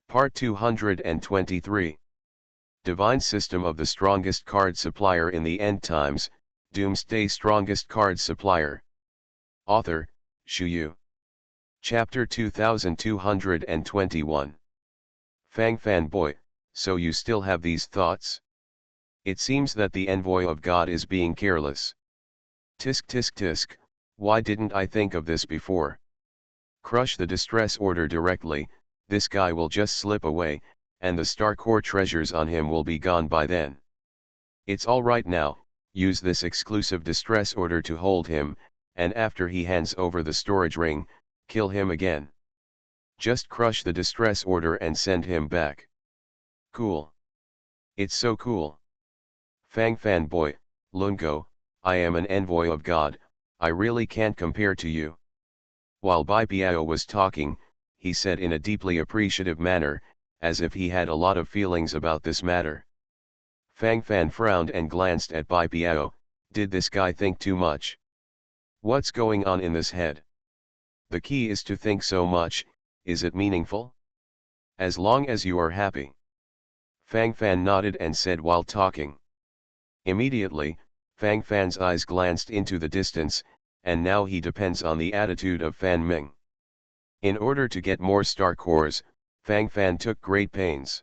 Part 223. Divine System of the Strongest Card Supplier in the End Times, Doomsday Strongest Card Supplier. Author, Shu Yu. Chapter 2221. Fang fanboy, so you still have these thoughts? It seems that the envoy of God is being careless. Tisk tisk tisk, why didn't I think of this before? Crush the distress order directly, this guy will just slip away, and the Star Core treasures on him will be gone by then. It's alright now, use this exclusive distress order to hold him, and after he hands over the storage ring, kill him again. Just crush the distress order and send him back. Cool. It's so cool. Fang fanboy, Lungo, I am an envoy of God, I really can't compare to you. While Bai Piao was talking, he said in a deeply appreciative manner, as if he had a lot of feelings about this matter. Fang Fan frowned and glanced at Bai Piao. Did this guy think too much? What's going on in this head? The key is to think so much, is it meaningful? As long as you are happy. Fang Fan nodded and said while talking. Immediately, Fang Fan's eyes glanced into the distance, and now he depends on the attitude of Fan Ming. In order to get more star cores, Fang Fan took great pains.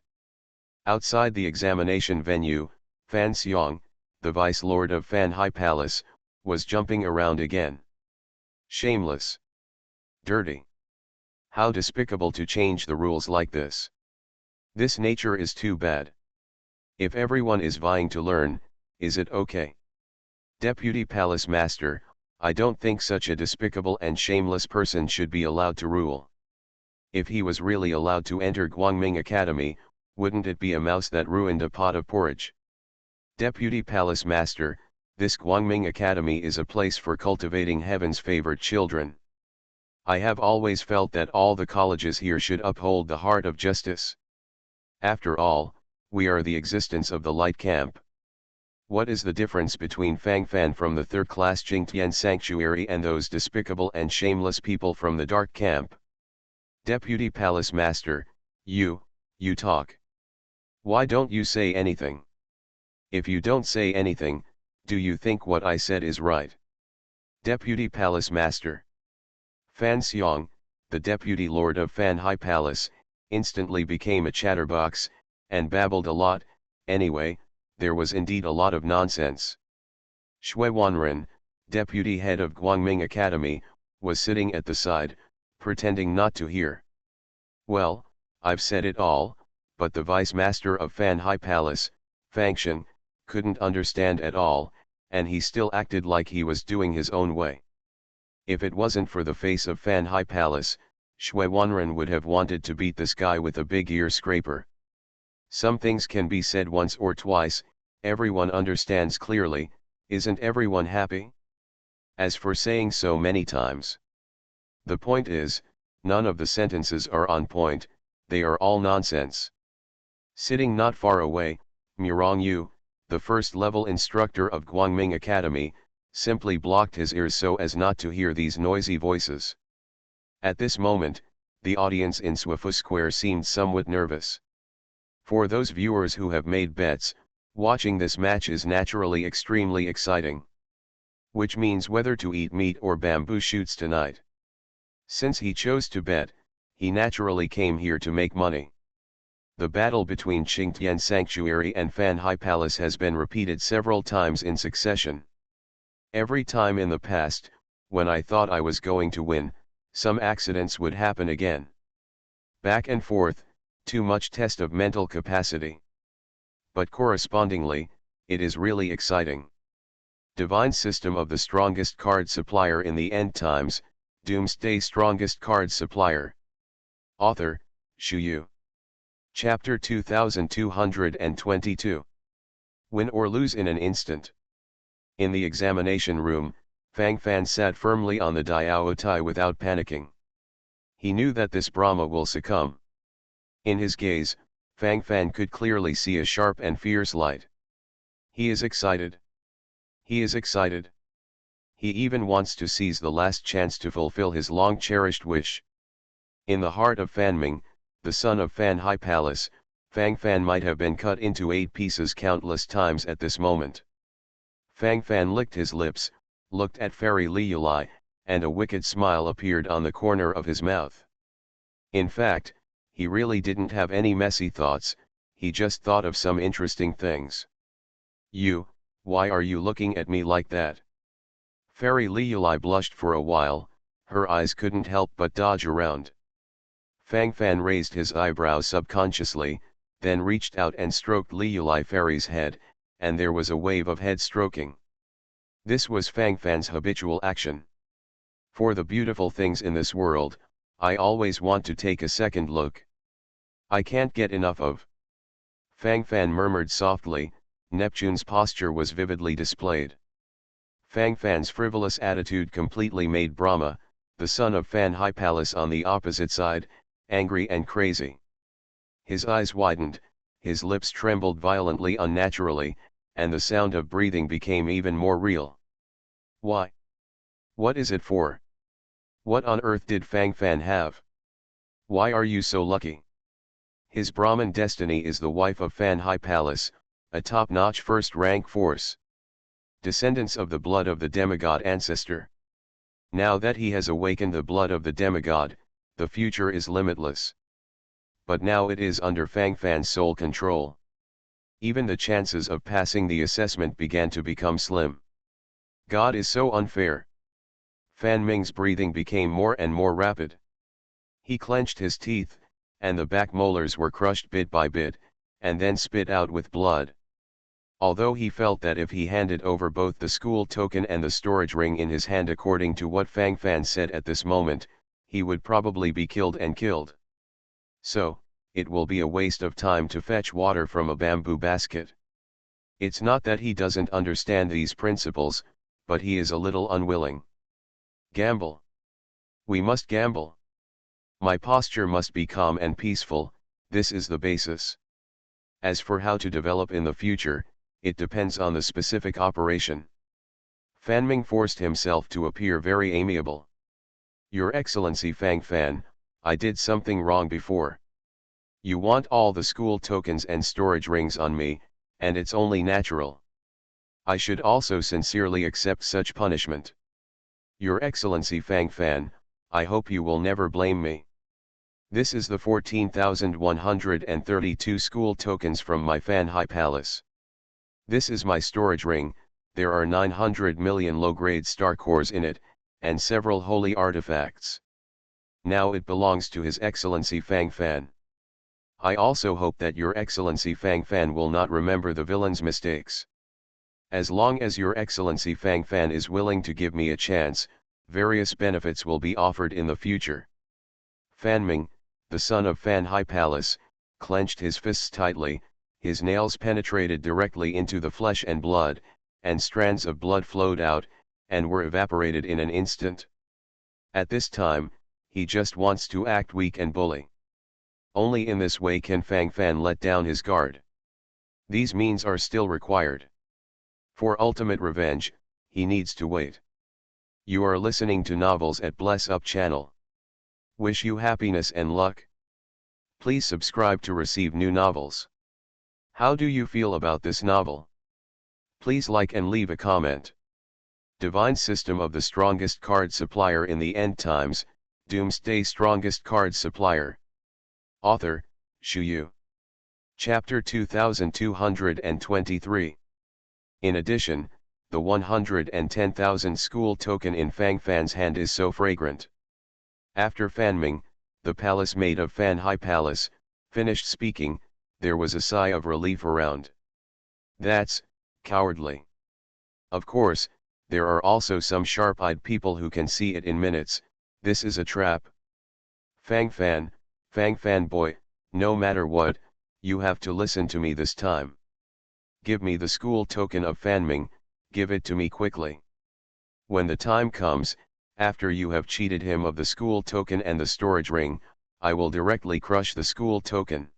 Outside the examination venue, Fan Xiong, the Vice Lord of Fan High Palace, was jumping around again. Shameless. Dirty. How despicable to change the rules like this. This nature is too bad. If everyone is vying to learn, is it okay? Deputy Palace Master, I don't think such a despicable and shameless person should be allowed to rule. If he was really allowed to enter Guangming Academy, wouldn't it be a mouse that ruined a pot of porridge? Deputy Palace Master, this Guangming Academy is a place for cultivating heaven's favorite children. I have always felt that all the colleges here should uphold the heart of justice. After all, we are the existence of the light camp. What is the difference between Fang Fan from the third-class Jingtian Sanctuary and those despicable and shameless people from the dark camp? Deputy Palace Master, you talk. Why don't you say anything? If you don't say anything, do you think what I said is right? Deputy Palace Master. Fan Xiong, the Deputy Lord of Fan High Palace, instantly became a chatterbox, and babbled a lot. Anyway, there was indeed a lot of nonsense. Shui Wanren, Deputy Head of Guangming Academy, was sitting at the side, pretending not to hear. Well, I've said it all, but the Vice Master of Fan High Palace, Fangshan, couldn't understand at all, and he still acted like he was doing his own way. If it wasn't for the face of Fan High Palace, Shui Wanren would have wanted to beat this guy with a big ear scraper. Some things can be said once or twice, everyone understands clearly, isn't everyone happy? As for saying so many times. The point is, none of the sentences are on point, they are all nonsense. Sitting not far away, Murong Yu, the first-level instructor of Guangming Academy, simply blocked his ears so as not to hear these noisy voices. At this moment, the audience in Swifu Square seemed somewhat nervous. For those viewers who have made bets, watching this match is naturally extremely exciting. Which means whether to eat meat or bamboo shoots tonight. Since he chose to bet, he naturally came here to make money. The battle between Qingtian Sanctuary and Fan High Palace has been repeated several times in succession. Every time in the past, when I thought I was going to win, some accidents would happen again. Back and forth, too much test of mental capacity. But correspondingly, it is really exciting. Divine System of the Strongest Card Supplier in the End Times, Doomsday Strongest Card Supplier. Author, Shu Yu. Chapter 2222. Win or lose in an instant. In the examination room, Fang Fan sat firmly on the Diao Tai without panicking. He knew that this Brahma will succumb. In his gaze, Fang Fan could clearly see a sharp and fierce light. He is excited. He is excited. He even wants to seize the last chance to fulfill his long-cherished wish. In the heart of Fan Ming, the son of Fan Hai Palace, Fang Fan might have been cut into 8 pieces countless times at this moment. Fang Fan licked his lips, looked at Fairy Liulai, and a wicked smile appeared on the corner of his mouth. In fact, he really didn't have any messy thoughts, he just thought of some interesting things. Why are you looking at me like that? Fairy Liulai blushed for a while, her eyes couldn't help but dodge around. Fang Fan raised his eyebrows subconsciously, then reached out and stroked Liulai Fairy's head, and there was a wave of head stroking. This was Fang Fan's habitual action. For the beautiful things in this world, I always want to take a second look. I can't get enough of. Fang Fan murmured softly. Neptune's posture was vividly displayed. Fang Fan's frivolous attitude completely made Brahma, the son of Fan Hai Palace on the opposite side, angry and crazy. His eyes widened, his lips trembled violently unnaturally, and the sound of breathing became even more real. Why? What is it for? What on earth did Fang Fan have? Why are you so lucky? His Brahmin destiny is the wife of Fan Hai Palace, a top-notch first-rank force. Descendants of the blood of the demigod ancestor. Now that he has awakened the blood of the demigod, the future is limitless. But now it is under Fang Fan's sole control. Even the chances of passing the assessment began to become slim. God is so unfair. Fan Ming's breathing became more and more rapid. He clenched his teeth, and the back molars were crushed bit by bit, and then spit out with blood. Although he felt that if he handed over both the school token and the storage ring in his hand according to what Fang Fan said at this moment, he would probably be killed and killed. So, it will be a waste of time to fetch water from a bamboo basket. It's not that he doesn't understand these principles, but he is a little unwilling. Gamble. We must gamble. My posture must be calm and peaceful, this is the basis. As for how to develop in the future, it depends on the specific operation. Fan Ming forced himself to appear very amiable. Your Excellency Fang Fan, I did something wrong before. You want all the school tokens and storage rings on me, and it's only natural. I should also sincerely accept such punishment. Your Excellency Fang Fan, I hope you will never blame me. This is the 14,132 school tokens from my Fan Hai Palace. This is my storage ring, there are 900 million low-grade star cores in it, and several holy artifacts. Now it belongs to His Excellency Fang Fan. I also hope that Your Excellency Fang Fan will not remember the villain's mistakes. As long as Your Excellency Fang Fan is willing to give me a chance, various benefits will be offered in the future. Fan Ming, the son of Fan Hai Palace, clenched his fists tightly, his nails penetrated directly into the flesh and blood, and strands of blood flowed out, and were evaporated in an instant. At this time, he just wants to act weak and bully. Only in this way can Fang Fan let down his guard. These means are still required. For ultimate revenge, he needs to wait. You are listening to Novels at Bless Up channel. Wish you happiness and luck. Please subscribe to receive new novels. How do you feel about this novel? Please like and leave a comment. Divine System of the Strongest Card Supplier in the End Times, Doomsday Strongest Card Supplier. Author, Shu Yu. Chapter 2223. In addition, the 110,000 school token in Fang Fan's hand is so fragrant. After Fan Ming, the palace maid of Fan Hai Palace, finished speaking, there was a sigh of relief around. That's cowardly. Of course, there are also some sharp-eyed people who can see it in minutes. This is a trap. Fang Fan boy, no matter what, you have to listen to me this time. Give me the school token of Fan Ming, give it to me quickly. When the time comes, after you have cheated him of the school token and the storage ring, I will directly crush the school token.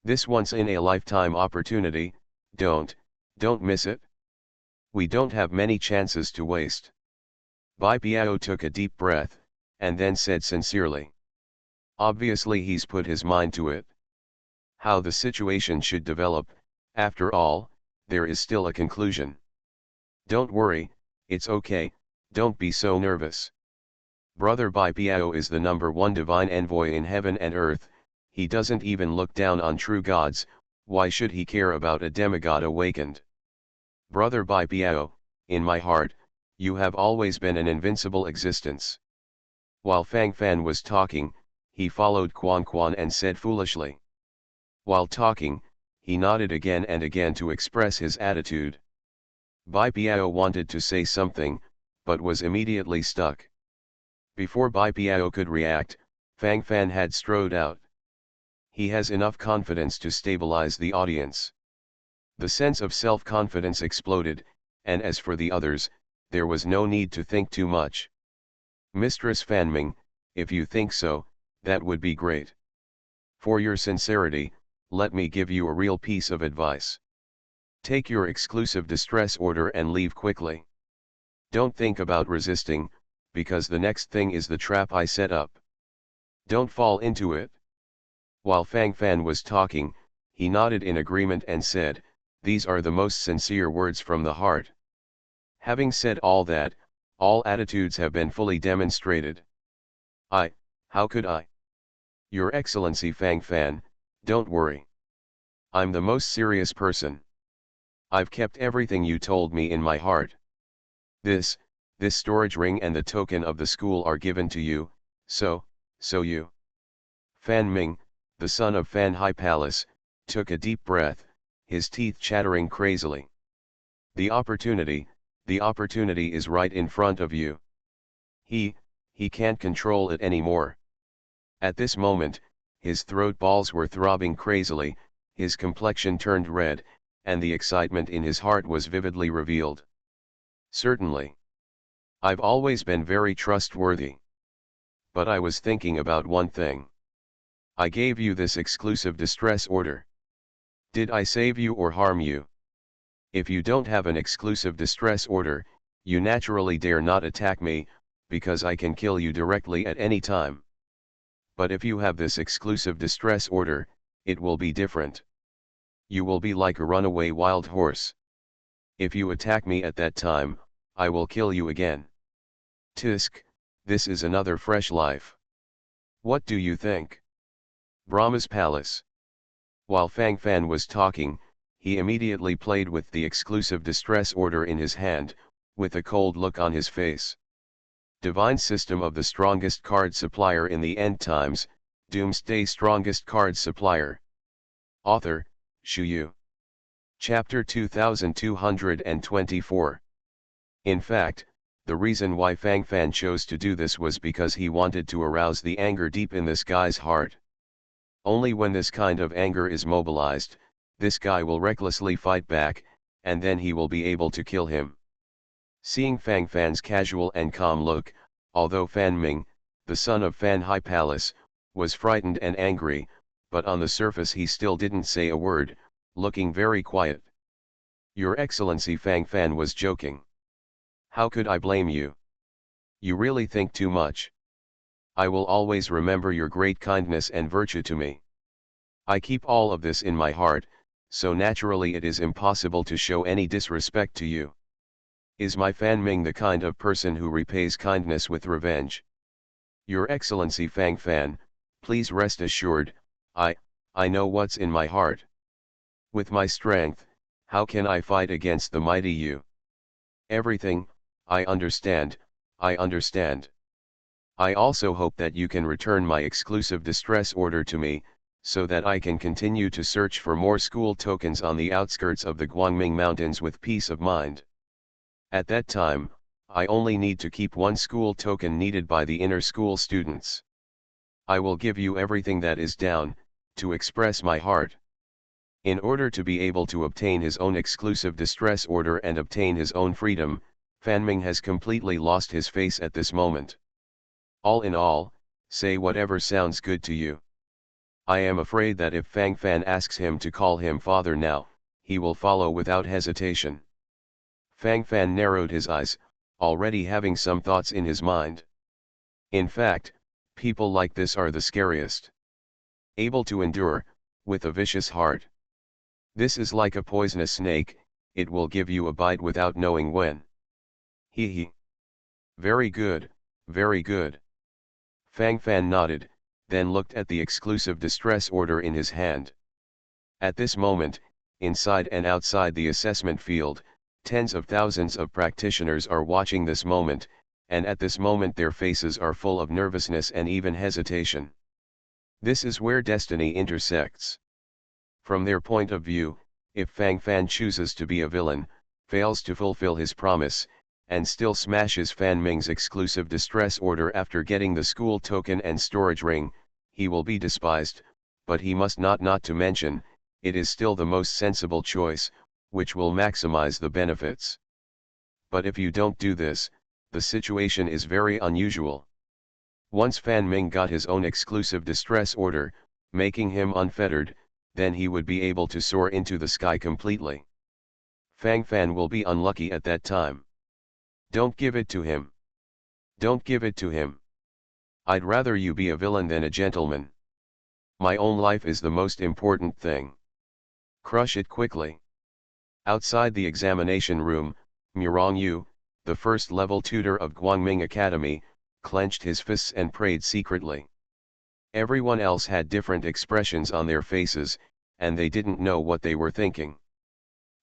This once-in-a-lifetime opportunity, don't miss it. We don't have many chances to waste. Bai Piao took a deep breath, and then said sincerely. Obviously he's put his mind to it. How the situation should develop, after all, there is still a conclusion. Don't worry, it's okay, don't be so nervous. Brother Bipiao is the #1 divine envoy in heaven and earth, he doesn't even look down on true gods, why should he care about a demigod awakened? Brother Bipiao, in my heart, you have always been an invincible existence. While Fang Fan was talking, he followed Quan Quan and said foolishly. While talking, he nodded again and again to express his attitude. Bipiao wanted to say something, but was immediately stuck. Before Bipiao could react, Fang Fan had strode out. He has enough confidence to stabilize the audience. The sense of self-confidence exploded, and as for the others, there was no need to think too much. Mistress Fanming, if you think so, that would be great. For your sincerity, let me give you a real piece of advice. Take your exclusive distress order and leave quickly. Don't think about resisting, because the next thing is the trap I set up. Don't fall into it. While Fang Fan was talking, he nodded in agreement and said, these are the most sincere words from the heart. Having said all that, all attitudes have been fully demonstrated. How could I? Your Excellency Fang Fan, don't worry. I'm the most serious person. I've kept everything you told me in my heart. This storage ring and the token of the school are given to you, so you. Fan Ming, the son of Fan High Palace, took a deep breath, his teeth chattering crazily. The opportunity is right in front of you. He can't control it anymore. At this moment, his throat balls were throbbing crazily, his complexion turned red, and the excitement in his heart was vividly revealed. Certainly. I've always been very trustworthy. But I was thinking about one thing. I gave you this exclusive distress order. Did I save you or harm you? If you don't have an exclusive distress order, you naturally dare not attack me, because I can kill you directly at any time. But if you have this exclusive distress order, it will be different. You will be like a runaway wild horse. If you attack me at that time, I will kill you again. Tisk, this is another fresh life. What do you think? Brahma's Palace. While Fang Fan was talking, he immediately played with the exclusive distress order in his hand, with a cold look on his face. Divine System of the Strongest Card Supplier in the End Times, Doomsday Strongest Card Supplier. Author, Shu Yu. Chapter 2224. In fact, the reason why Fang Fan chose to do this was because he wanted to arouse the anger deep in this guy's heart. Only when this kind of anger is mobilized, this guy will recklessly fight back, and then he will be able to kill him. Seeing Fang Fan's casual and calm look, although Fan Ming, the son of Fan High Palace, was frightened and angry, but on the surface he still didn't say a word, looking very quiet. Your Excellency, Fang Fan was joking. How could I blame you? You really think too much. I will always remember your great kindness and virtue to me. I keep all of this in my heart, so naturally it is impossible to show any disrespect to you. Is my Fan Ming the kind of person who repays kindness with revenge? Your Excellency Fang Fan, please rest assured, I know what's in my heart. With my strength, how can I fight against the mighty you? Everything, I understand. I also hope that you can return my exclusive distress order to me, so that I can continue to search for more school tokens on the outskirts of the Guangming Mountains with peace of mind. At that time, I only need to keep one school token needed by the inner school students. I will give you everything that is down, to express my heart. In order to be able to obtain his own exclusive distress order and obtain his own freedom, Fan Ming has completely lost his face at this moment. All in all, say whatever sounds good to you. I am afraid that if Fang Fan asks him to call him father now, he will follow without hesitation. Fang Fan narrowed his eyes, already having some thoughts in his mind. In fact, People like this are the scariest. Able to endure, with a vicious heart. This is like a poisonous snake, it will give you a bite without knowing when. Hee hee. Very good, very good. Fang Fan nodded, then looked at the exclusive distress order in his hand. At this moment, inside and outside the assessment field, tens of thousands of practitioners are watching this moment, and at this moment their faces are full of nervousness and even hesitation. This is where destiny intersects. From their point of view, if Fang Fan chooses to be a villain, fails to fulfill his promise, and still smashes Fan Ming's exclusive distress order after getting the school token and storage ring, he will be despised, but he must not to mention, it is still the most sensible choice, which will maximize the benefits. But if you don't do this, the situation is very unusual. Once Fan Ming got his own exclusive distress order, making him unfettered, then he would be able to soar into the sky completely. Fang Fan will be unlucky at that time. Don't give it to him. Don't give it to him. I'd rather you be a villain than a gentleman. My own life is the most important thing. Crush it quickly. Outside the examination room, Murong Yu, the first-level tutor of Guangming Academy, clenched his fists and prayed secretly. Everyone else had different expressions on their faces, and they didn't know what they were thinking.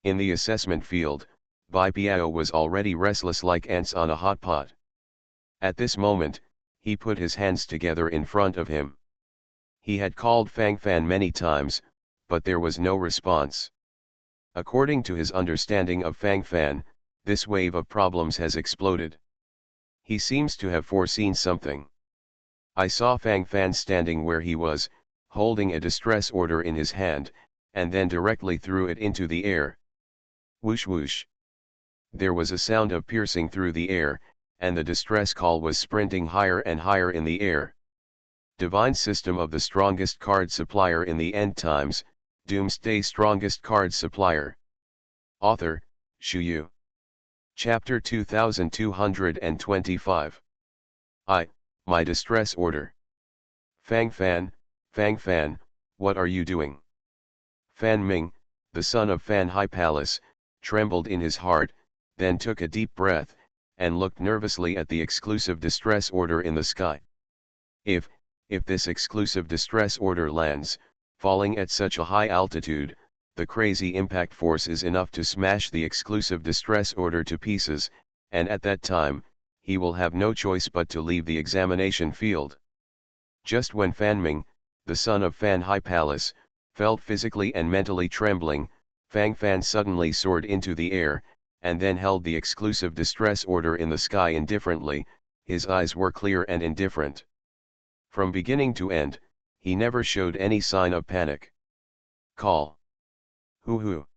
In the assessment field, Bai Piao was already restless like ants on a hot pot. At this moment, he put his hands together in front of him. He had called Fang Fan many times, but there was no response. According to his understanding of Fang Fan, this wave of problems has exploded. He seems to have foreseen something. I saw Fang Fan standing where he was, holding a distress order in his hand, and then directly threw it into the air. Whoosh whoosh. There was a sound of piercing through the air, and the distress call was sprinting higher and higher in the air. Divine system of the strongest card supplier in the end times, Doomsday strongest card supplier. Author, Shu Yu. Chapter 2225. My distress order. Fang Fan, what are you doing? Fan Ming, the son of Fan Hai Palace, trembled in his heart, then took a deep breath, and looked nervously at the exclusive distress order in the sky. If this exclusive distress order lands, falling at such a high altitude, the crazy impact force is enough to smash the exclusive distress order to pieces, and at that time, he will have no choice but to leave the examination field. Just when Fan Ming, the son of Fan Hai Palace, felt physically and mentally trembling, Fang Fan suddenly soared into the air, and then held the exclusive distress order in the sky indifferently. His eyes were clear and indifferent. From beginning to end, he never showed any sign of panic. Call. Hoo.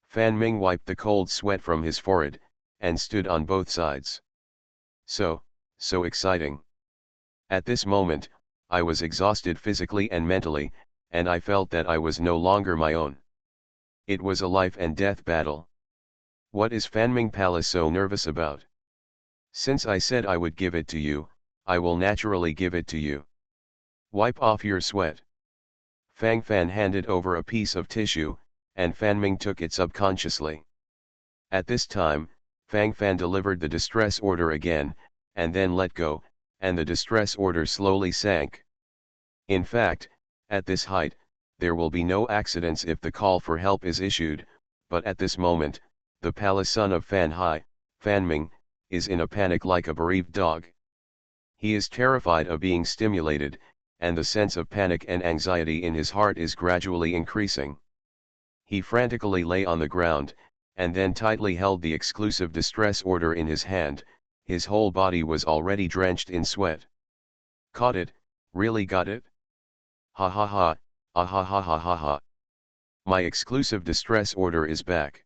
Fan Ming wiped the cold sweat from his forehead, and stood on both sides. So exciting. At this moment, I was exhausted physically and mentally, and I felt that I was no longer my own. It was a life and death battle. What is Fanming Palace so nervous about? Since I said I would give it to you, I will naturally give it to you. Wipe off your sweat. Fang Fan handed over a piece of tissue, and Fanming took it subconsciously. At this time, Fang Fan delivered the distress order again, and then let go, and the distress order slowly sank. In fact, at this height, there will be no accidents if the call for help is issued, but at this moment, the palace son of Fan Hai, Fanming, is in a panic like a bereaved dog. He is terrified of being stimulated, and the sense of panic and anxiety in his heart is gradually increasing. He frantically lay on the ground, and then tightly held the exclusive distress order in his hand. His whole body was already drenched in sweat. Caught it, really got it? Ha ha ha, ah ha ha ha ha ha. My exclusive distress order is back.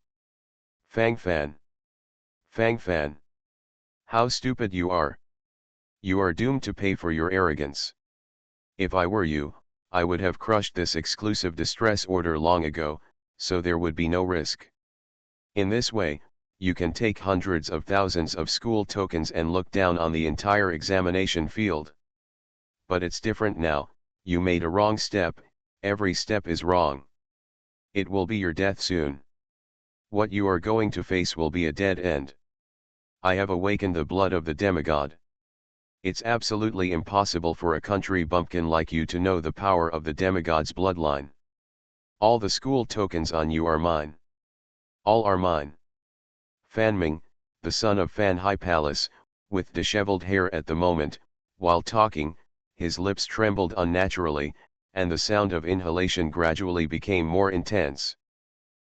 Fang Fan. Fang Fan. How stupid you are. You are doomed to pay for your arrogance. If I were you, I would have crushed this exclusive distress order long ago, so there would be no risk. In this way, you can take hundreds of thousands of school tokens and look down on the entire examination field. But it's different now, you made a wrong step, every step is wrong. It will be your death soon. What you are going to face will be a dead end. I have awakened the blood of the demigod. It's absolutely impossible for a country bumpkin like you to know the power of the demigod's bloodline. All the school tokens on you are mine. All are mine. Fan Ming, the son of Fan High Palace, with disheveled hair at the moment, while talking, his lips trembled unnaturally, and the sound of inhalation gradually became more intense.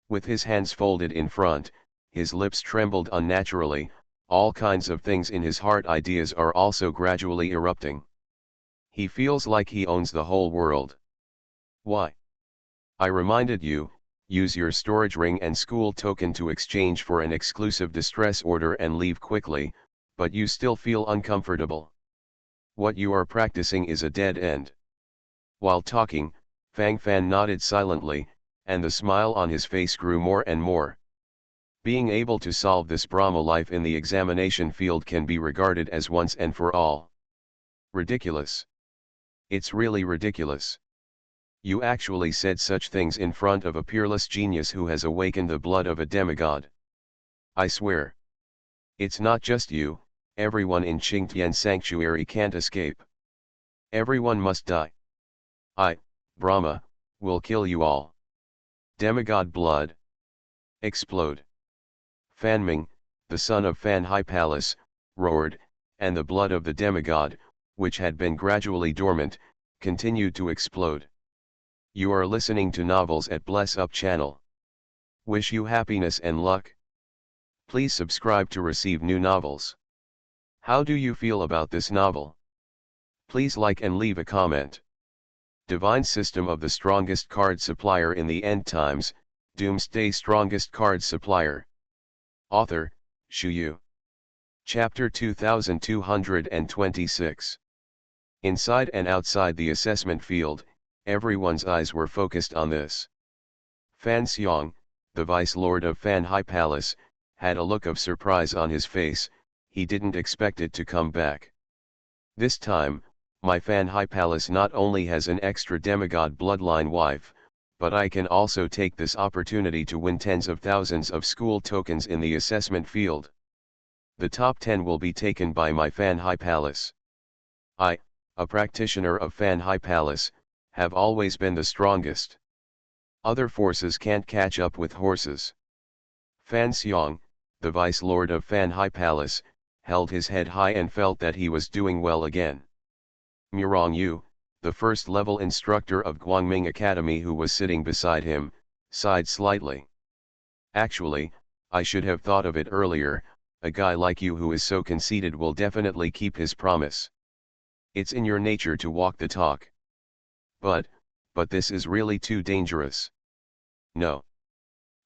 With his hands folded in front, his lips trembled unnaturally, all kinds of things in his heart ideas are also gradually erupting. He feels like he owns the whole world. Why? I reminded you, use your storage ring and school token to exchange for an exclusive distress order and leave quickly, but you still feel uncomfortable. What you are practicing is a dead end. While talking, Fang Fan nodded silently, and the smile on his face grew more and more. Being able to solve this Brahma life in the examination field can be regarded as once and for all. Ridiculous. It's really ridiculous. You actually said such things in front of a peerless genius who has awakened the blood of a demigod. I swear. It's not just you, everyone in Qingtian Sanctuary can't escape. Everyone must die. I, Brahma, will kill you all. Demigod blood. Explode. Fan Ming, the son of Fan High Palace, roared, and the blood of the demigod, which had been gradually dormant, continued to explode. You are listening to novels at Bless Up channel. Wish you happiness and luck. Please subscribe to receive new novels. How do you feel about this novel? Please like and leave a comment. Divine System of the Strongest Card Supplier in the End Times, Doomsday Strongest Card Supplier. Author, Shu Yu. Chapter 2226. Inside and outside the assessment field, everyone's eyes were focused on this. Fan Xiong, the Vice Lord of Fan High Palace, had a look of surprise on his face, he didn't expect it to come back. This time, my Fan High Palace not only has an extra demigod bloodline wife, but I can also take this opportunity to win tens of thousands of school tokens in the assessment field. The top 10 will be taken by my Fan High Palace. I, a practitioner of Fan High Palace, have always been the strongest. Other forces can't catch up with horses. Fan Xiong, the Vice Lord of Fan High Palace, held his head high and felt that he was doing well again. Murong Yu, the first-level instructor of Guangming Academy who was sitting beside him, sighed slightly. Actually, I should have thought of it earlier, a guy like you who is so conceited will definitely keep his promise. It's in your nature to walk the talk. But this is really too dangerous. No.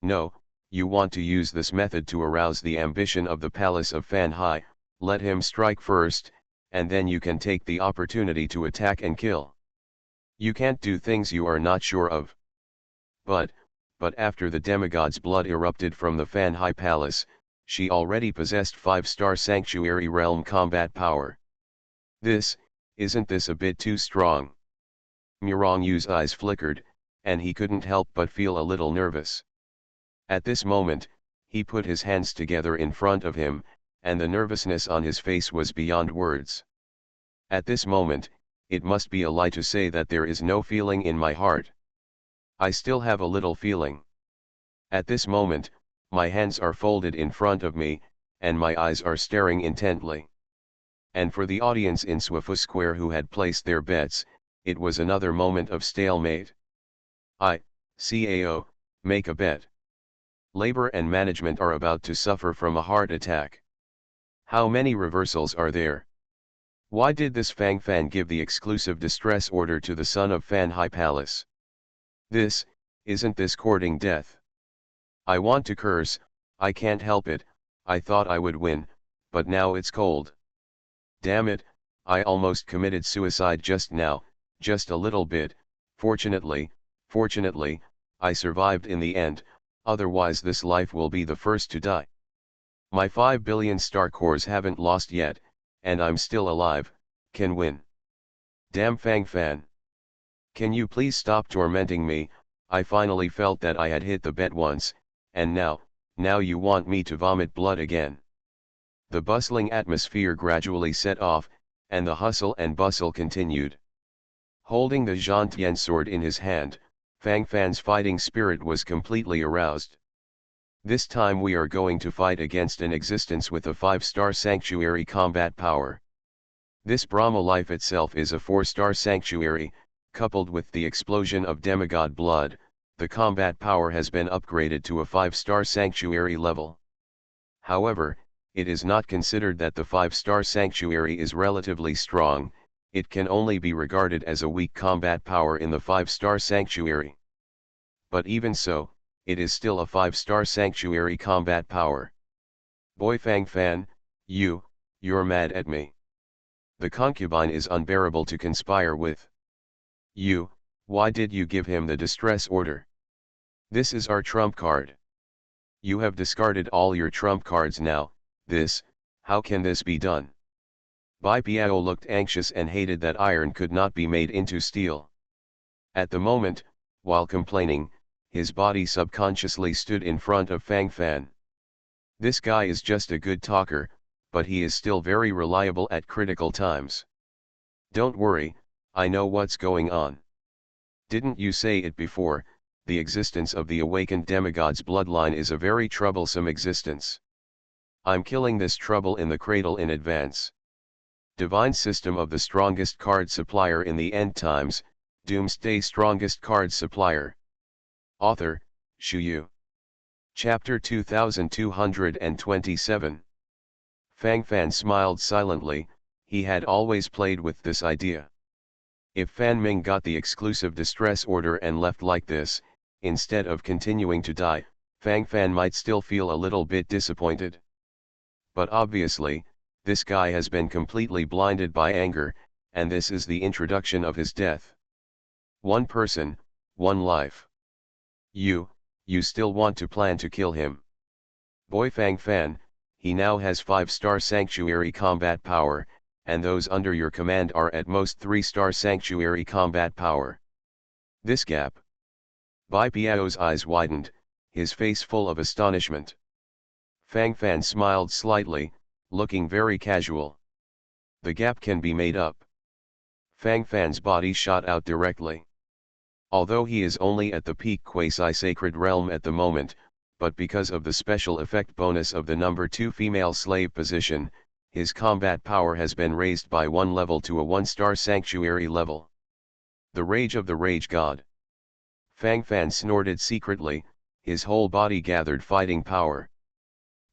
No, you want to use this method to arouse the ambition of the palace of Fan Hai, let him strike first, and then you can take the opportunity to attack and kill. You can't do things you are not sure of. But after the demigod's blood erupted from the Fan Hai Palace, she already possessed 5-star Sanctuary Realm combat power. Isn't this a bit too strong? Murong Yu's eyes flickered, and he couldn't help but feel a little nervous. At this moment, he put his hands together in front of him, and the nervousness on his face was beyond words. At this moment, it must be a lie to say that there is no feeling in my heart. I still have a little feeling. At this moment, my hands are folded in front of me, and my eyes are staring intently. And for the audience in Swifu Square who had placed their bets, it was another moment of stalemate. CAO, make a bet. Labor and management are about to suffer from a heart attack. How many reversals are there? Why did this Fang Fan give the exclusive distress order to the son of Fan High Palace? Isn't this courting death? I want to curse, I can't help it, I thought I would win, but now it's cold. Damn it, I almost committed suicide just now, just a little bit, fortunately, I survived in the end, otherwise this life will be the first to die. My 5 billion star cores haven't lost yet, and I'm still alive, can win. Damn Fang Fan. Can you please stop tormenting me? I finally felt that I had hit the bet once, and now you want me to vomit blood again. The bustling atmosphere gradually set off, and the hustle and bustle continued. Holding the Zhantian sword in his hand, Fang Fan's fighting spirit was completely aroused. This time we are going to fight against an existence with a 5-star sanctuary combat power. This Brahma life itself is a 4-star sanctuary. Coupled with the explosion of demigod blood, the combat power has been upgraded to a 5-star sanctuary level. However, it is not considered that the 5-star sanctuary is relatively strong. It can only be regarded as a weak combat power in the 5-star sanctuary. But even so, it is still a 5-star sanctuary combat power. Boy Fang Fan, you're mad at me. The concubine is unbearable to conspire with. Why did you give him the distress order? This is our trump card. You have discarded all your trump cards now. How can this be done? Bai Piao looked anxious and hated that iron could not be made into steel. At the moment, while complaining, his body subconsciously stood in front of Fang Fan. This guy is just a good talker, but he is still very reliable at critical times. Don't worry, I know what's going on. Didn't you say it before? The existence of the awakened demigod's bloodline is a very troublesome existence. I'm killing this trouble in the cradle in advance. Divine System of the Strongest Card Supplier in the End Times, Doomsday Strongest Card Supplier. Author, Shu Yu. Chapter 2227. Fang Fan smiled silently. He had always played with this idea. If Fan Ming got the exclusive distress order and left like this, instead of continuing to die, Fang Fan might still feel a little bit disappointed. But obviously, this guy has been completely blinded by anger, and this is the introduction of his death. One person, one life. You still want to plan to kill him. Boy Fang Fan, he now has 5-star sanctuary combat power, and those under your command are at most 3-star sanctuary combat power. This gap. Bai Piao's eyes widened, his face full of astonishment. Fang Fan smiled slightly, looking very casual. The gap can be made up. Fang Fan's body shot out directly. Although he is only at the peak quasi-sacred realm at the moment, but because of the special effect bonus of the number 2 female slave position, his combat power has been raised by 1 level to a 1-star sanctuary level. The Rage of the Rage God. Fang Fan snorted secretly, his whole body gathered fighting power.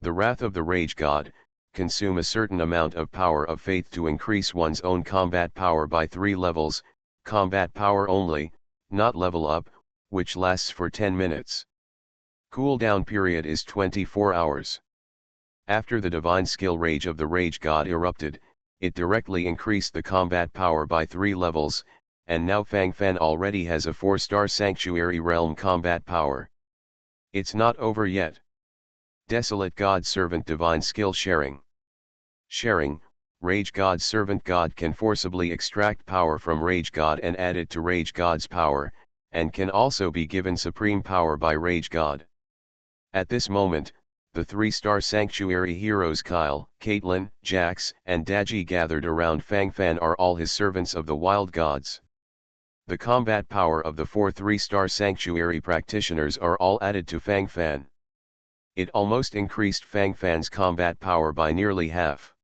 The Wrath of the Rage God, consume a certain amount of power of faith to increase one's own combat power by 3 levels, combat power only, not level up, which lasts for 10 minutes. Cooldown period is 24 hours. After the divine skill Rage of the Rage God erupted, it directly increased the combat power by 3 levels, and now Fang Fan already has a 4-star Sanctuary Realm combat power. It's not over yet. Desolate God Servant Divine Skill Sharing. Sharing, Rage God Servant God can forcibly extract power from Rage God and add it to Rage God's power, and can also be given supreme power by Rage God. At this moment, the 3-star Sanctuary heroes Kyle, Caitlyn, Jax, and Daji gathered around Fang Fan are all his servants of the wild gods. The combat power of the 4 3-star Sanctuary practitioners are all added to Fang Fan. It almost increased Fang Fan's combat power by nearly half.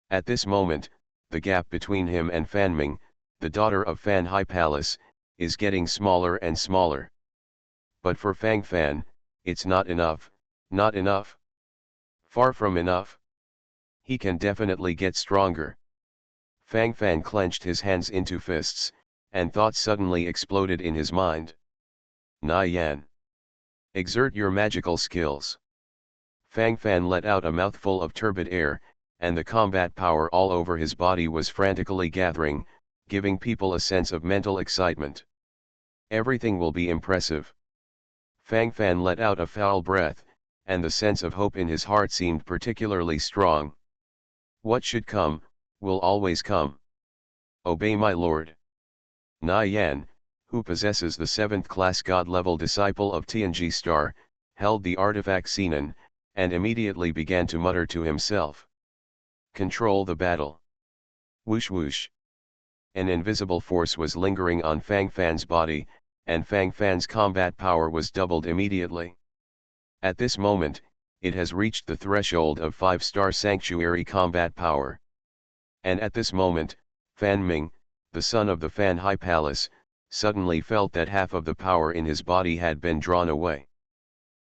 At this moment, the gap between him and Fan Ming, the daughter of Fan High Palace, is getting smaller and smaller. But for Fang Fan, it's not enough. Not enough. Far from enough. He can definitely get stronger. Fang Fan clenched his hands into fists, and thoughts suddenly exploded in his mind. Na Yan. Exert your magical skills. Fang Fan let out a mouthful of turbid air, and the combat power all over his body was frantically gathering, giving people a sense of mental excitement. Everything will be impressive. Fang Fan let out a foul breath, and the sense of hope in his heart seemed particularly strong. What should come, will always come. Obey my lord. Na Yan, who possesses the 7th class god-level disciple of Tianji Star, held the artifact Xenon, and immediately began to mutter to himself. Control the battle. Whoosh whoosh. An invisible force was lingering on Fang Fan's body, and Fang Fan's combat power was doubled immediately. At this moment, it has reached the threshold of 5-star sanctuary combat power. And at this moment, Fan Ming, the son of the Fan High Palace, suddenly felt that half of the power in his body had been drawn away.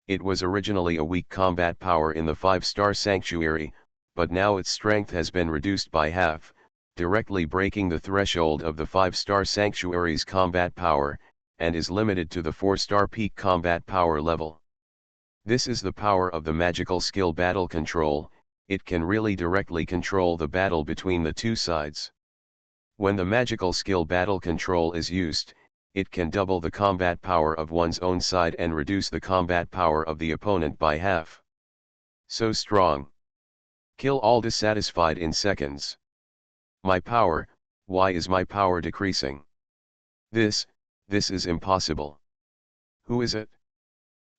It was originally a weak combat power in the 5-star sanctuary, but now its strength has been reduced by half, directly breaking the threshold of the 5-star sanctuary's combat power, and is limited to the 4-star peak combat power level. This is the power of the magical skill battle control. It can really directly control the battle between the two sides. When the magical skill battle control is used, it can double the combat power of one's own side and reduce the combat power of the opponent by half. So strong. Kill all dissatisfied in seconds. My power, why is my power decreasing? This is impossible. Who is it?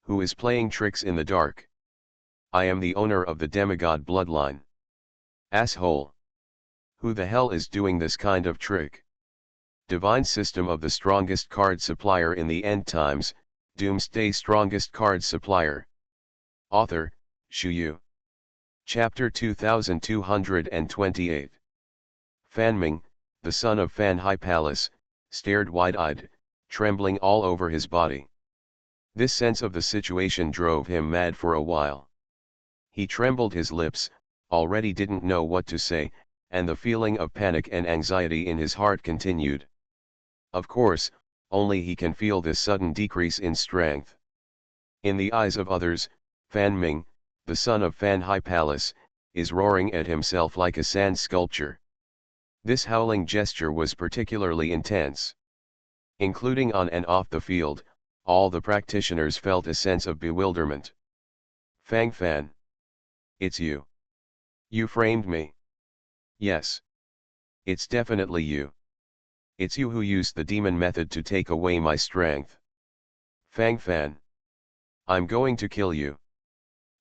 Who is playing tricks in the dark? I am the owner of the demigod bloodline. Asshole. Who the hell is doing this kind of trick? Divine system of the strongest card supplier in the end times, Doomsday strongest card supplier. Author, Shu Yu. Chapter 2228. Fan Ming, the son of Fan High Palace, stared wide-eyed, trembling all over his body. This sense of the situation drove him mad for a while. He trembled his lips, already didn't know what to say, and the feeling of panic and anxiety in his heart continued. Of course, only he can feel this sudden decrease in strength. In the eyes of others, Fan Ming, the son of Fan High Palace, is roaring at himself like a sand sculpture. This howling gesture was particularly intense. Including on and off the field, all the practitioners felt a sense of bewilderment. Fang Fan. It's you. You framed me. Yes. It's definitely you. It's you who used the demon method to take away my strength. Fang Fan. I'm going to kill you.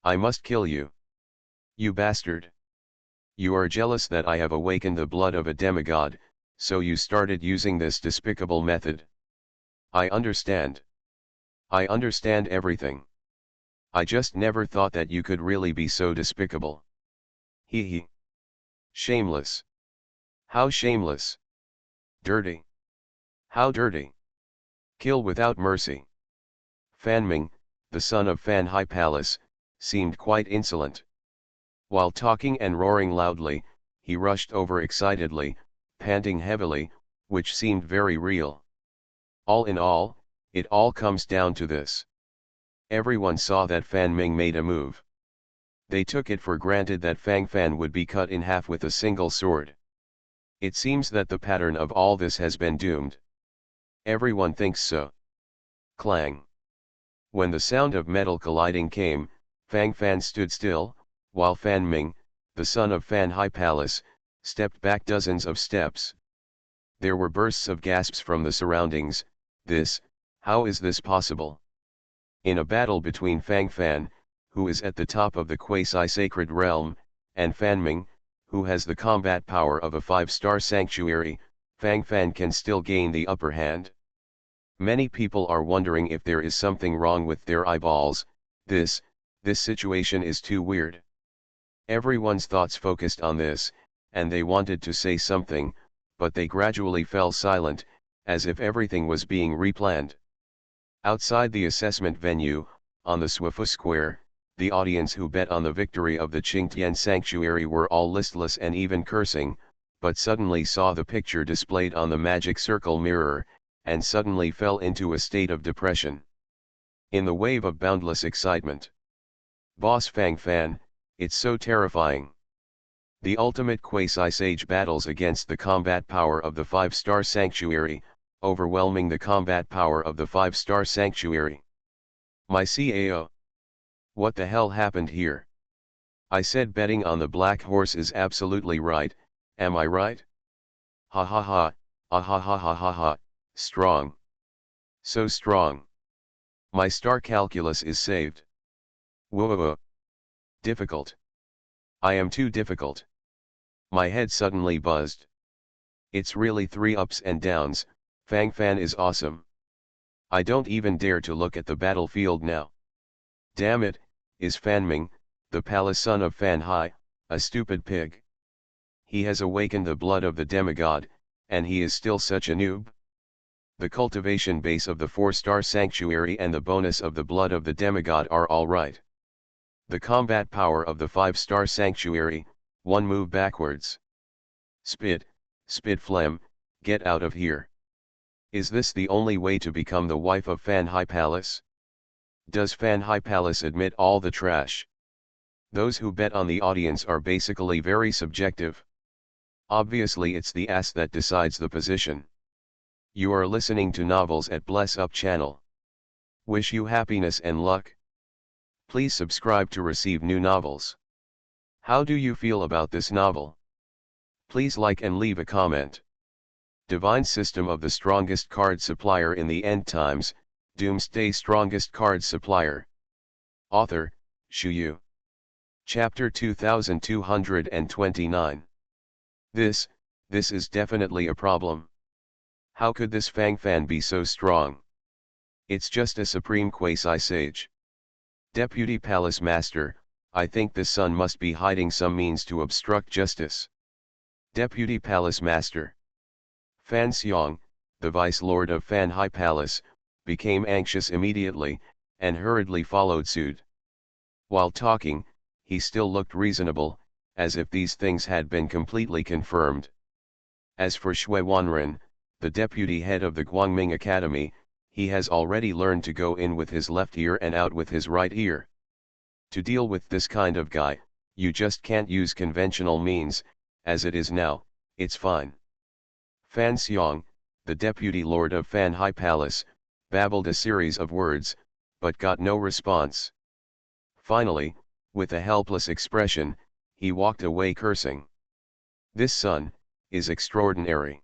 I must kill you. You bastard. You are jealous that I have awakened the blood of a demigod, so you started using this despicable method. I understand. I understand everything. I just never thought that you could really be so despicable. Hee hee. Shameless. How shameless. Dirty. How dirty. Kill without mercy. Fan Ming, the son of Fan High Palace, seemed quite insolent. While talking and roaring loudly, he rushed over excitedly, panting heavily, which seemed very real. All in all, it all comes down to this. Everyone saw that Fan Ming made a move. They took it for granted that Fang Fan would be cut in half with a single sword. It seems that the pattern of all this has been doomed. Everyone thinks so. Clang. When the sound of metal colliding came, Fang Fan stood still, while Fan Ming, the son of Fan High Palace, stepped back dozens of steps. There were bursts of gasps from the surroundings. How is this possible? In a battle between Fang Fan, who is at the top of the quasi-sacred realm, and Fan Ming, who has the combat power of a 5-star sanctuary, Fang Fan can still gain the upper hand. Many people are wondering if there is something wrong with their eyeballs. This situation is too weird. Everyone's thoughts focused on this, and they wanted to say something, but they gradually fell silent, as if everything was being replanned. Outside the assessment venue, on the Swifu Square, the audience who bet on the victory of the Qingtian Sanctuary were all listless and even cursing, but suddenly saw the picture displayed on the magic circle mirror, and suddenly fell into a state of depression. In the wave of boundless excitement. Boss Fang Fan, it's so terrifying. The ultimate quasi-sage battles against the combat power of the 5-star sanctuary, overwhelming the combat power of the 5-star sanctuary. My CAO. What the hell happened here? I said betting on the black horse is absolutely right, am I right? Ha ha ha, ah ha ha ha ha ha, strong. So strong. My star calculus is saved. Whoa. Difficult. I am too difficult. My head suddenly buzzed. It's really 3 ups and downs, Fang Fan is awesome. I don't even dare to look at the battlefield now. Damn it, is Fan Ming, the palace son of Fan Hai, a stupid pig. He has awakened the blood of the demigod, and he is still such a noob. The cultivation base of the 4-star sanctuary and the bonus of the blood of the demigod are alright. The combat power of the 5-star sanctuary, 1 move backwards. Spit phlegm, get out of here. Is this the only way to become the wife of Fan Hai Palace? Does Fan Hai Palace admit all the trash? Those who bet on the audience are basically very subjective. Obviously it's the ass that decides the position. You are listening to Novels at Bless Up channel. Wish you happiness and luck. Please subscribe to receive new novels. How do you feel about this novel? Please like and leave a comment. Divine System of the Strongest Card Supplier in the End Times, Doomsday Strongest Card Supplier. Author, Shu Yu. Chapter 2229. This is definitely a problem. How could this Fang Fan be so strong? It's just a supreme quasi-sage. Deputy Palace Master, I think this son must be hiding some means to obstruct justice. Deputy Palace Master. Fan Xiong, the Vice Lord of Fan Hai Palace, became anxious immediately, and hurriedly followed suit. While talking, he still looked reasonable, as if these things had been completely confirmed. As for Shui Wanren, the deputy head of the Guangming Academy, he has already learned to go in with his left ear and out with his right ear. To deal with this kind of guy, you just can't use conventional means. As it is now, it's fine. Fan Xiong, the deputy lord of Fan Hai Palace, babbled a series of words, but got no response. Finally, with a helpless expression, he walked away cursing. This son is extraordinary.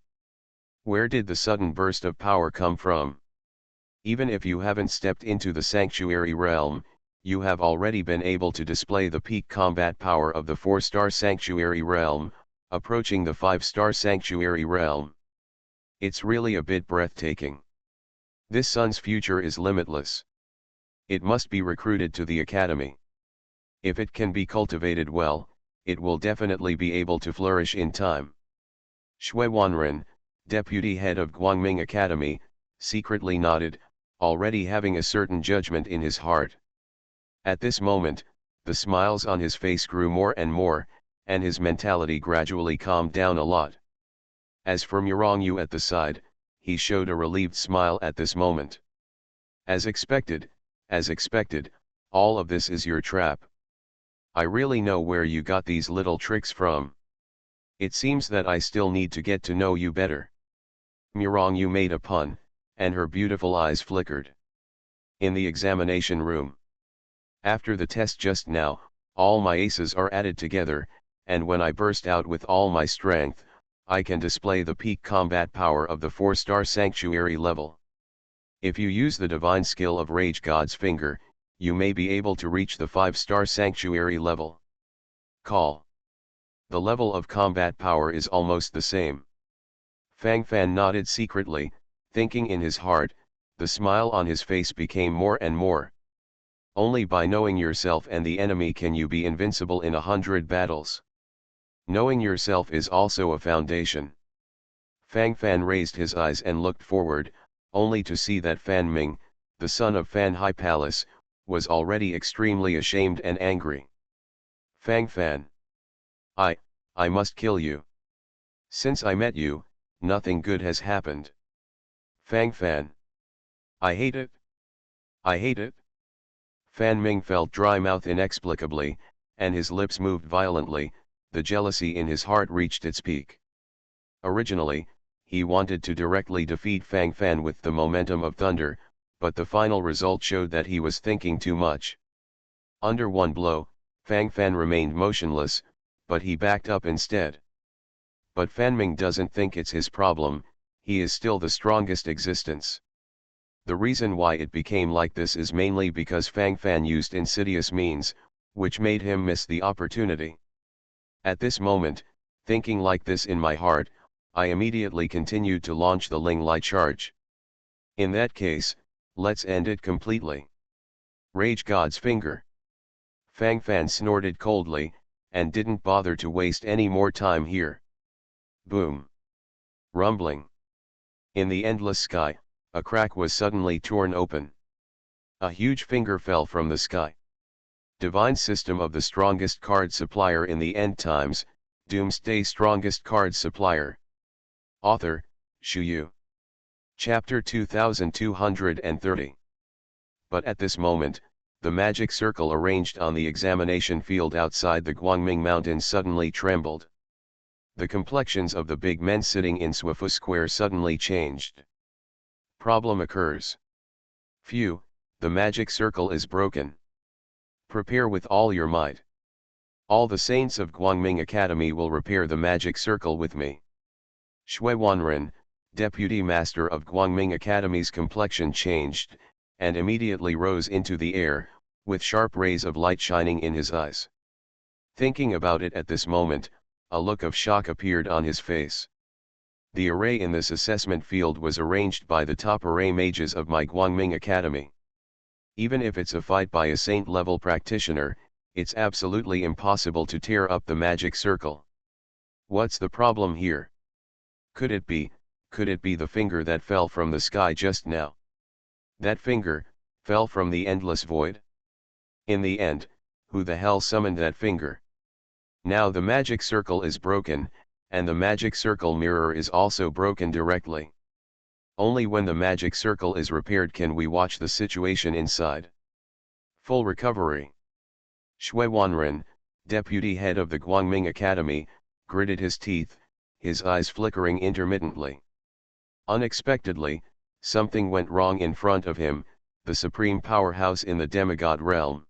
Where did the sudden burst of power come from? Even if you haven't stepped into the sanctuary realm, you have already been able to display the peak combat power of the 4-star sanctuary realm, approaching the 5-star sanctuary realm. It's really a bit breathtaking. This son's future is limitless. It must be recruited to the academy. If it can be cultivated well, it will definitely be able to flourish in time. Shui Wanren, deputy head of Guangming Academy, secretly nodded, already having a certain judgment in his heart. At this moment, the smiles on his face grew more and more, and his mentality gradually calmed down a lot. As for Murong Yu at the side, he showed a relieved smile at this moment. As expected, all of this is your trap. I really know where you got these little tricks from. It seems that I still need to get to know you better. Murong Yu made a pun, and her beautiful eyes flickered. In the examination room. After the test just now, all my aces are added together, and when I burst out with all my strength, I can display the peak combat power of the 4-star sanctuary level. If you use the divine skill of Rage God's Finger, you may be able to reach the 5-star sanctuary level. Call. The level of combat power is almost the same. Fang Fan nodded secretly, thinking in his heart, the smile on his face became more and more. Only by knowing yourself and the enemy can you be invincible in 100 battles. Knowing yourself is also a foundation. Fang Fan raised his eyes and looked forward, only to see that Fan Ming, the son of Fan Hai Palace, was already extremely ashamed and angry. Fang Fan. I must kill you. Since I met you, nothing good has happened. Fang Fan. I hate it. I hate it. Fan Ming felt dry mouth inexplicably, and his lips moved violently. The jealousy in his heart reached its peak. Originally, he wanted to directly defeat Fang Fan with the momentum of thunder, but the final result showed that he was thinking too much. Under one blow, Fang Fan remained motionless, but he backed up instead. But Fanming doesn't think it's his problem, he is still the strongest existence. The reason why it became like this is mainly because Fang Fan used insidious means, which made him miss the opportunity. At this moment, thinking like this in my heart, I immediately continued to launch the Ling Lai charge. In that case, let's end it completely. Rage God's finger. Fang Fan snorted coldly, and didn't bother to waste any more time here. Boom. Rumbling. In the endless sky, a crack was suddenly torn open. A huge finger fell from the sky. Divine system of the strongest card supplier in the end times, Doomsday strongest card supplier. Author, Shu Yu. Chapter 2230. But at this moment, the magic circle arranged on the examination field outside the Guangming Mountains suddenly trembled. The complexions of the big men sitting in Swifu Square suddenly changed. Problem occurs. Phew, the magic circle is broken. Prepare with all your might. All the saints of Guangming Academy will repair the magic circle with me. Shui Wanren, deputy master of Guangming Academy's complexion changed, and immediately rose into the air, with sharp rays of light shining in his eyes. Thinking about it at this moment, a look of shock appeared on his face. The array in this assessment field was arranged by the top array mages of my Guangming Academy. Even if it's a fight by a saint-level practitioner, it's absolutely impossible to tear up the magic circle. What's the problem here? Could it be the finger that fell from the sky just now? That finger, fell from the endless void? In the end, who the hell summoned that finger? Now the magic circle is broken, and the magic circle mirror is also broken directly. Only when the magic circle is repaired can we watch the situation inside. Full recovery. Shui Wanren, deputy head of the Guangming Academy, gritted his teeth, his eyes flickering intermittently. Unexpectedly, something went wrong in front of him, the supreme powerhouse in the demigod realm.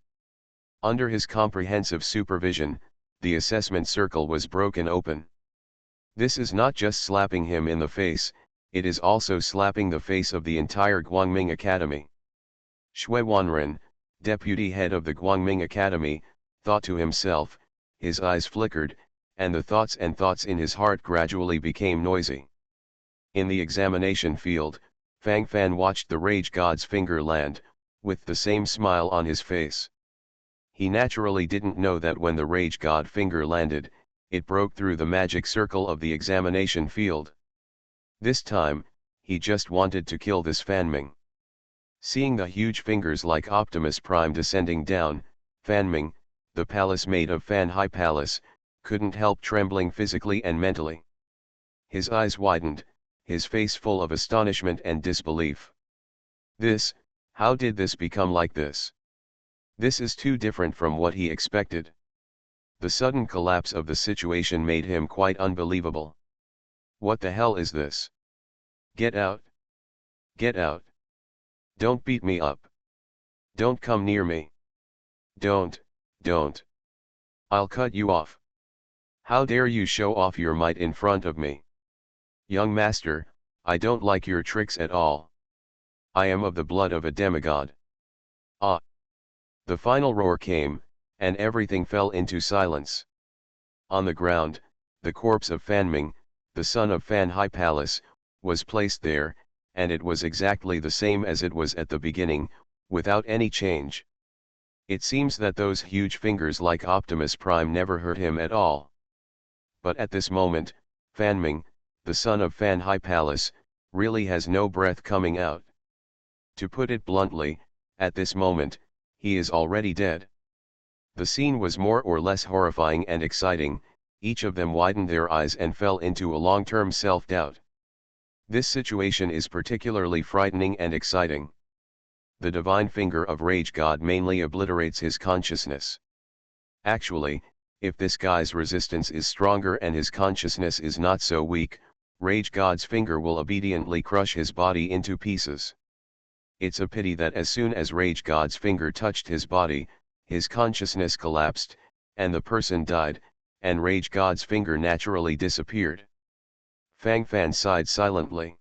Under his comprehensive supervision, the assessment circle was broken open. This is not just slapping him in the face, it is also slapping the face of the entire Guangming Academy. Shui Wanren, deputy head of the Guangming Academy, thought to himself, his eyes flickered, and the thoughts in his heart gradually became noisy. In the examination field, Fang Fan watched the Rage God's finger land, with the same smile on his face. He naturally didn't know that when the Rage God finger landed, it broke through the magic circle of the examination field. This time, he just wanted to kill this Fanming. Seeing the huge fingers like Optimus Prime descending down, Fanming, the palace mate of Fan High Palace, couldn't help trembling physically and mentally. His eyes widened, his face full of astonishment and disbelief. How did this become like this? This is too different from what he expected. The sudden collapse of the situation made him quite unbelievable. What the hell is this? Get out! Get out! Don't beat me up! Don't come near me! Don't! I'll cut you off! How dare you show off your might in front of me? Young master, I don't like your tricks at all. I am of the blood of a demigod. Ah! The final roar came, and everything fell into silence. On the ground, the corpse of Fanming, the son of Fan High Palace, was placed there, and it was exactly the same as it was at the beginning, without any change. It seems that those huge fingers like Optimus Prime never hurt him at all. But at this moment, Fanming, the son of Fan High Palace, really has no breath coming out. To put it bluntly, at this moment, he is already dead. The scene was more or less horrifying and exciting, each of them widened their eyes and fell into a long-term self-doubt. This situation is particularly frightening and exciting. The divine finger of Rage God mainly obliterates his consciousness. Actually, if this guy's resistance is stronger and his consciousness is not so weak, Rage God's finger will obediently crush his body into pieces. It's a pity that as soon as Rage God's finger touched his body, his consciousness collapsed, and the person died, and Rage God's finger naturally disappeared. Fang Fan sighed silently.